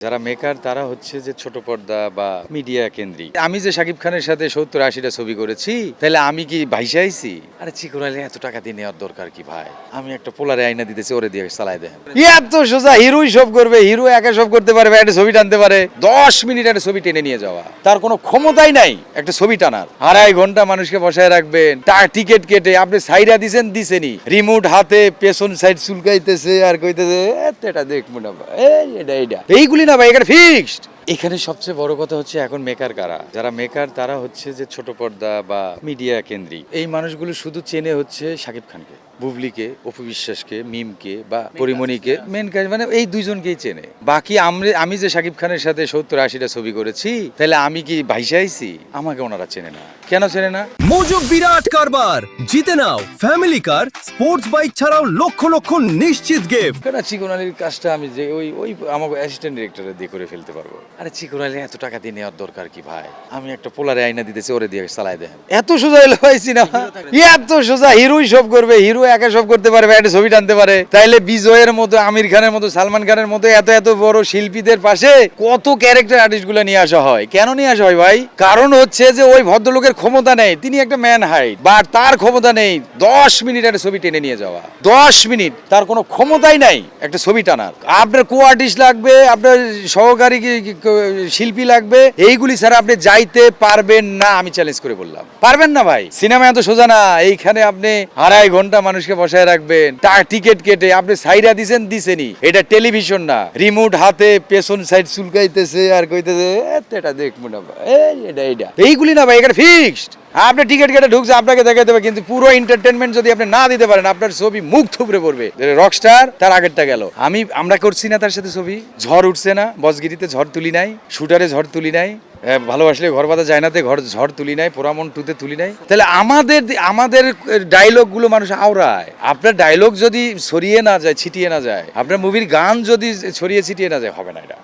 যারা মেকার তারা হচ্ছে যে ছোট পর্দা বা মিডিয়া কেন্দ্রিক। আমি যে শাকিব খানের সাথে 70-80টা ছবি করেছি, তাহলে আমি কি ভাইসা আইছি? আরে চিকন আলী এত টাকা দিয়ে নেওয়ার দরকার কি ভাই? আমি একটা পোলারে আয়না দিতেছি, ওরে দিয়ে চালাই দেন। এত সোজা, হিরোই সব করবে, হিরো একা সব করতে পারবে, একটা ছবি টানতে পারে 10 মিনিট একটা ছবি টেনে নিয়ে যাওয়া, তার কোনো ক্ষমতাই নাই একটা ছবি টানার। 2.5 ঘন্টা মানুষকে বসায় রাখবেন, টিকিট কেটে আপনি সাইডা দিছেনি, রিমোট হাতে পেছন সাইড চুলকাইতেছে আর কইতেছে এটা দেখবো না এইটা এইগুলি না ভাই, এখানে ফিক্সড। এখানে সবচেয়ে বড় কথা হচ্ছে এখন মেকার কারা, যারা মেকার তারা হচ্ছে যে ছোট পর্দা বা মিডিয়া কেন্দ্রিক। এই মানুষগুলো শুধু চেনে হচ্ছে শাকিব খানকে, বুবলিকে, অপু বিশ্বাসকে, মিমকে বা পরিমণিকে, মেন কাজ মানে এই দুইজনকেই চেনে। বাকি আমি যে শাকিব খানের সাথে 70-80টা ছবি করেছি, তাহলে আমি কি ভাইসা আইছি? আমাকে ওনারা চেনে না। কেন চেনে না? মজুক বিরাট কারবার, জিতে নাও ফ্যামিলি কার, স্পোর্টস বাইক ছাড়াও লক্ষ লক্ষ নিশ্চিত গিফট। কেন চিকন আলীর কাজটা আমি যে ওই আমার অ্যাসিস্ট্যান্ট ডিরেক্টরে দিয়ে করে ফেলতে পারবো। আরে চিকন আলী এত টাকা দিয়ে নেওয়ার দরকার কি ভাই? আমি একটা পোলারে আয়না দিতেছি, ওরে দিয়ে চালাই দেন। এত সোজা এলো ভাই সিনেমা, এত সোজা। হিরোই সব করবে, হিরো একা সব করতে পারবে, একটা ছবি টানতে পারে। তাইলে বিজয়ের মতো, আমির খানের মতো, সালমান খানের মতো এত এত বড় শিল্পীদের পাশে কত ক্যারেক্টার আর্টিস্ট গুলো নিয়ে আসা হয়। কেন নিয়ে আসা হয় ভাই? কারণ হচ্ছে যে ওই ভদ্রলোকের ক্ষমতা নেই, তিনি একটা ম্যান হাইট, বা তার ক্ষমতা নেই 10 মিনিট একটা ছবি টেনে নিয়ে যাওয়া। 10 মিনিট, তার কোনো ক্ষমতাই নাই একটা ছবি টানার। আপনার কো আর্টিস্ট লাগবে, আপনার সহকারী শিল্পী লাগবে, এইগুলি ছাড়া আপনি যাইতে পারবেন না। আমি চ্যালেঞ্জ করে বললাম, পারবেন না ভাই। সিনেমা এত সোজা না। এইখানে আপনি 2.5 ঘন্টা মানুষকে বসায় রাখবেন, টিকিট কেটে আপনি সাইডা দিছেনি, এটা টেলিভিশন না। রিমোট হাতে পেছন সাইড চুলকাইতেছে আর কইতেছে এটা দেখবো না এইটা এইগুলি না ভাই, এখানে ফিক্সড। আপনি টিকিট কেটে ঢুকছে, আপনাকে দেখাই দেবে, কিন্তু পুরো এন্টারটেনমেন্ট যদি আপনি না দিতে পারেন, আপনার ছবি মুখ থুবড়ে পড়বে। রকস্টার তার আগেরটা গেল, আমরা করছি না তার সাথে ছবি। ঝড় উঠছে না, বসগিরিতে ঝড় তুলি নাই, শুটারে ঝড় তুলি নাই, ভালোবাসলে ঘর বাঁধা যায় নাতে ঝড় তুলি নাই, পোড়ামন টুতে তুলি নাই। তাহলে আমাদের ডায়লগ গুলো মানুষ আওড়ায়। আপনার ডায়লগ যদি ছড়িয়ে না যায়, ছিটিয়ে না যায়, আপনার মুভির গান যদি ছড়িয়ে ছিটিয়ে না যায়, হবে না এটা।